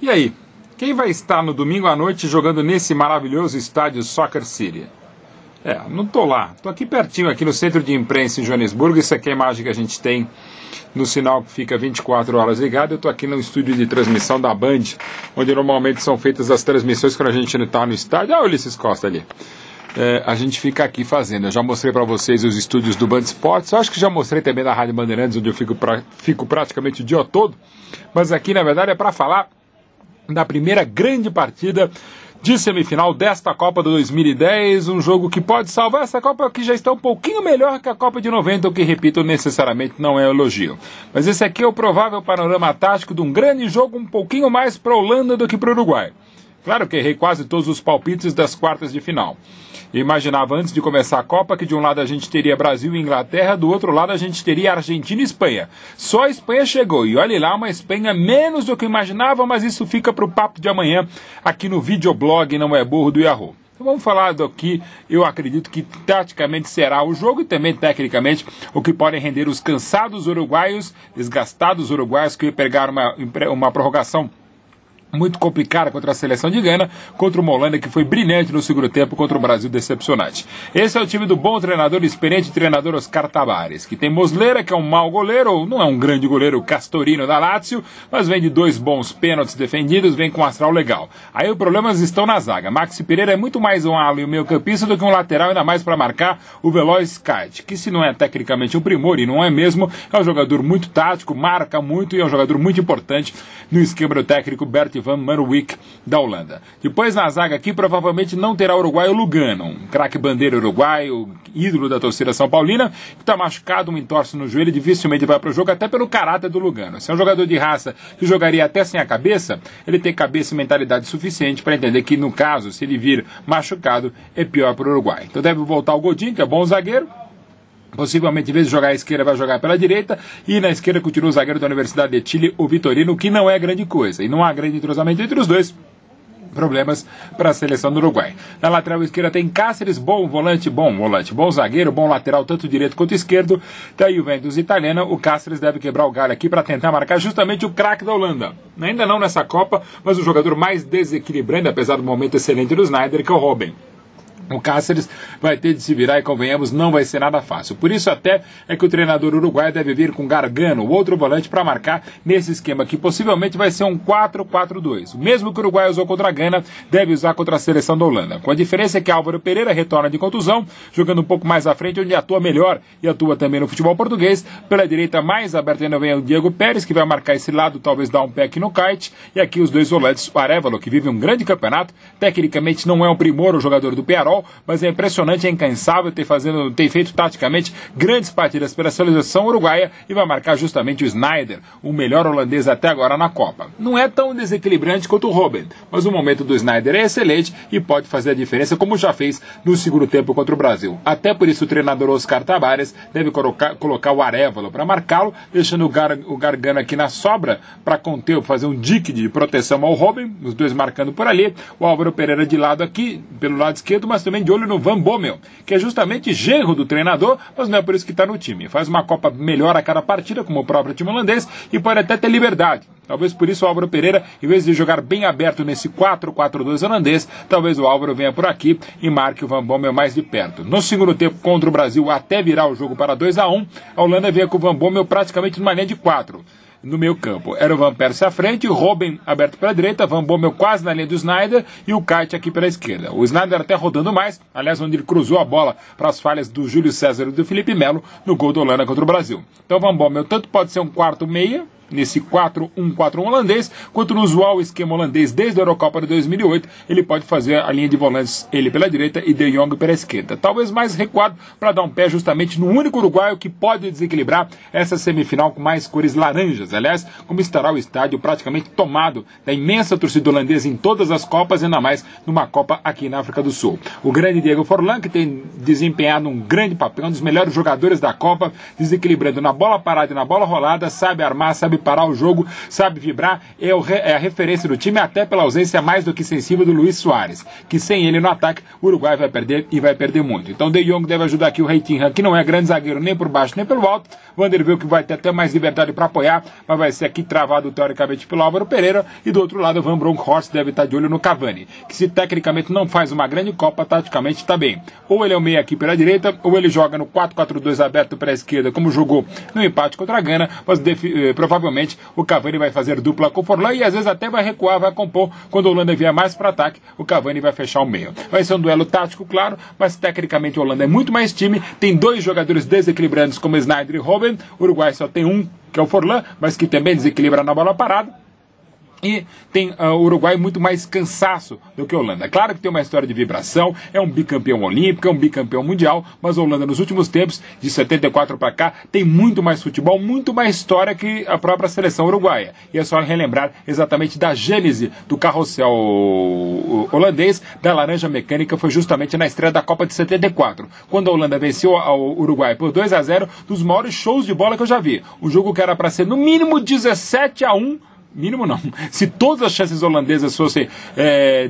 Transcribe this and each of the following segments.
E aí, quem vai estar no domingo à noite jogando nesse maravilhoso estádio Soccer City? Não tô lá, tô aqui pertinho, aqui no centro de imprensa em Joanesburgo. Isso aqui é a imagem que a gente tem no sinal que fica 24 horas ligado. Eu tô aqui no estúdio de transmissão da Band, onde normalmente são feitas as transmissões quando a gente não tá no estádio. Olha o Ulisses Costa ali. A gente fica aqui fazendo. Eu já mostrei para vocês os estúdios do Band Esportes. Eu acho que já mostrei também da Rádio Bandeirantes, onde eu fico praticamente o dia todo. Mas aqui, na verdade, é para falar da primeira grande partida de semifinal desta Copa de 2010, um jogo que pode salvar essa Copa, que já está um pouquinho melhor que a Copa de 90, o que, repito, necessariamente não é elogio. Mas esse aqui é o provável panorama tático de um grande jogo, um pouquinho mais para a Holanda do que para o Uruguai. Claro que errei quase todos os palpites das quartas de final. Eu imaginava antes de começar a Copa que de um lado a gente teria Brasil e Inglaterra, do outro lado a gente teria Argentina e Espanha. Só a Espanha chegou, e olha lá, uma Espanha menos do que eu imaginava, mas isso fica para o papo de amanhã aqui no videoblog Não É Burro do Yahoo. Então vamos falar do que eu acredito que taticamente será o jogo e também tecnicamente o que podem render os cansados uruguaios, desgastados uruguaios que pegaram uma prorrogação muito complicada contra a seleção de Gana, contra uma Holanda que foi brilhante no segundo tempo, contra o Brasil decepcionante. Esse é o time do bom treinador, experiente treinador Oscar Tabares, que tem Muslera, que é um mau goleiro, ou não é um grande goleiro, Castorino da Lazio, mas vem de 2 bons pênaltis defendidos, vem com um astral legal. Aí os problemas estão na zaga. Maxi Pereira é muito mais um ala e um meio campista do que um lateral, ainda mais para marcar o veloz Kite, que se não é tecnicamente um primor, e não é mesmo, é um jogador muito tático, marca muito e é um jogador muito importante no esquema do técnico Bert Van Marwijk da Holanda. Depois na zaga aqui provavelmente não terá o uruguaio Lugano, um craque bandeira uruguaio, ídolo da torcida São Paulina, que está machucado, um entorse no joelho, dificilmente vai para o jogo, até pelo caráter do Lugano. Se é um jogador de raça que jogaria até sem a cabeça, ele tem cabeça e mentalidade suficiente para entender que no caso, se ele vir machucado, é pior para o Uruguai. Então deve voltar o Godin, que é bom zagueiro. Possivelmente, em vez de jogar à esquerda, vai jogar pela direita. E na esquerda continua o zagueiro da Universidade de Chile, o Vitorino, que não é grande coisa. E não há grande entrosamento entre os dois. Problemas para a seleção do Uruguai. Na lateral esquerda tem Cáceres, bom volante, bom zagueiro, bom lateral, tanto direito quanto esquerdo. Da Juventus italiana, o Cáceres deve quebrar o galho aqui para tentar marcar justamente o craque da Holanda. Ainda não nessa Copa, mas o jogador mais desequilibrante, apesar do momento excelente do Sneijder, que é o Robben. O Cáceres vai ter de se virar e, convenhamos, não vai ser nada fácil. Por isso até é que o treinador uruguaio deve vir com Gargano, outro volante, para marcar nesse esquema que possivelmente vai ser um 4-4-2. O mesmo que o Uruguai usou contra a Gana, deve usar contra a seleção da Holanda. Com a diferença é que Álvaro Pereira retorna de contusão, jogando um pouco mais à frente, onde atua melhor e atua também no futebol português. Pela direita mais aberta ainda vem o Diego Pérez, que vai marcar esse lado, talvez dar um pé aqui no Kite. E aqui os dois volantes, o Arévalo, que vive um grande campeonato, tecnicamente não é um primor o jogador do Pearol, mas é impressionante, é incansável, ter feito taticamente grandes partidas pela seleção uruguaia e vai marcar justamente o Sneijder, o melhor holandês até agora na Copa. Não é tão desequilibrante quanto o Robben, mas o momento do Sneijder é excelente e pode fazer a diferença, como já fez no segundo tempo contra o Brasil. Até por isso o treinador Oscar Tabares deve colocar o Arévalo para marcá-lo, deixando o Gargano aqui na sobra para conter, fazer um dique de proteção ao Robben, os dois marcando por ali, o Álvaro Pereira de lado aqui, pelo lado esquerdo, mas também de olho no Van Bommel, que é justamente genro do treinador, mas não é por isso que está no time. Faz uma Copa melhor a cada partida, como o próprio time holandês, e pode até ter liberdade. Talvez por isso o Álvaro Pereira, em vez de jogar bem aberto nesse 4-4-2 holandês, talvez o Álvaro venha por aqui e marque o Van Bommel mais de perto. No segundo tempo contra o Brasil, até virar o jogo para 2-1, a Holanda veio com o Van Bommel praticamente numa linha de 4. No meio campo, era o Van Persie à frente, o Robben aberto pela direita, Van Bommel quase na linha do Sneijder e o Kite aqui pela esquerda. O Sneijder até rodando mais, aliás, onde ele cruzou a bola para as falhas do Júlio César e do Felipe Melo no gol da Holanda contra o Brasil. Então Van Bommel tanto pode ser um quarto meia, nesse 4-1-4-1 holandês, quanto no usual esquema holandês desde a Eurocopa de 2008, ele pode fazer a linha de volantes, ele pela direita e De Jong pela esquerda. Talvez mais recuado para dar um pé justamente no único uruguaio que pode desequilibrar essa semifinal com mais cores laranjas. Aliás, como estará o estádio praticamente tomado da imensa torcida holandesa em todas as Copas, ainda mais numa Copa aqui na África do Sul. O grande Diego Forlan, que tem desempenhado um grande papel, um dos melhores jogadores da Copa, desequilibrando na bola parada e na bola rolada, sabe armar, sabe parar o jogo, sabe vibrar, é a referência do time, até pela ausência mais do que sensível do Luis Suárez, que sem ele no ataque, o Uruguai vai perder e vai perder muito. Então De Jong deve ajudar aqui o Reitinha, que não é grande zagueiro nem por baixo nem pelo alto. Vanderbilt vai ter até mais liberdade para apoiar, mas vai ser aqui travado teoricamente pelo Álvaro Pereira, e do outro lado o Van Bronckhorst deve estar de olho no Cavani, que se tecnicamente não faz uma grande Copa, taticamente está bem. Ou ele é o meio aqui pela direita, ou ele joga no 4-4-2 aberto para a esquerda, como jogou no empate contra a Gana, mas provavelmente o Cavani vai fazer dupla com o Forlan e às vezes até vai recuar, vai compor. Quando a Holanda vier mais para ataque, o Cavani vai fechar o meio. Vai ser um duelo tático, claro, mas tecnicamente a Holanda é muito mais time, tem dois jogadores desequilibrantes como Sneijder e Robben. O Uruguai só tem um, que é o Forlan, mas que também desequilibra na bola parada. E tem o Uruguai muito mais cansaço do que a Holanda. Claro que tem uma história de vibração, é um bicampeão olímpico, é um bicampeão mundial, mas a Holanda nos últimos tempos, de 74 para cá, tem muito mais futebol, muito mais história que a própria seleção uruguaia. E é só relembrar exatamente da gênese do carrossel holandês, da laranja mecânica, foi justamente na estreia da Copa de 74, quando a Holanda venceu o Uruguai por 2-0, dos maiores shows de bola que eu já vi. Um jogo que era para ser no mínimo 17-1, mínimo não. Se todas as chances holandesas fossem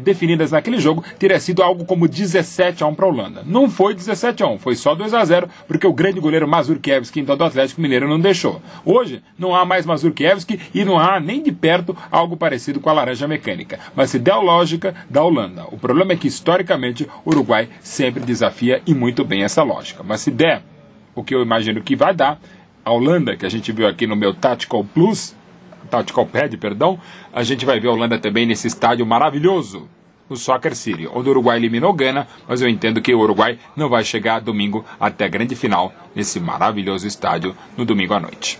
definidas naquele jogo, teria sido algo como 17-1 para a Holanda. Não foi 17-1, foi só 2-0, porque o grande goleiro Mazurkiewicz, então do Atlético Mineiro, não deixou. Hoje, não há mais Mazurkiewicz e não há nem de perto algo parecido com a laranja mecânica. Mas se der a lógica da Holanda. O problema é que, historicamente, o Uruguai sempre desafia e muito bem essa lógica. Mas se der o que eu imagino que vai dar, a Holanda, que a gente viu aqui no meu Tactical Pad, a gente vai ver a Holanda também nesse estádio maravilhoso, no Soccer City, onde o Uruguai eliminou Gana, mas eu entendo que o Uruguai não vai chegar domingo até a grande final nesse maravilhoso estádio no domingo à noite.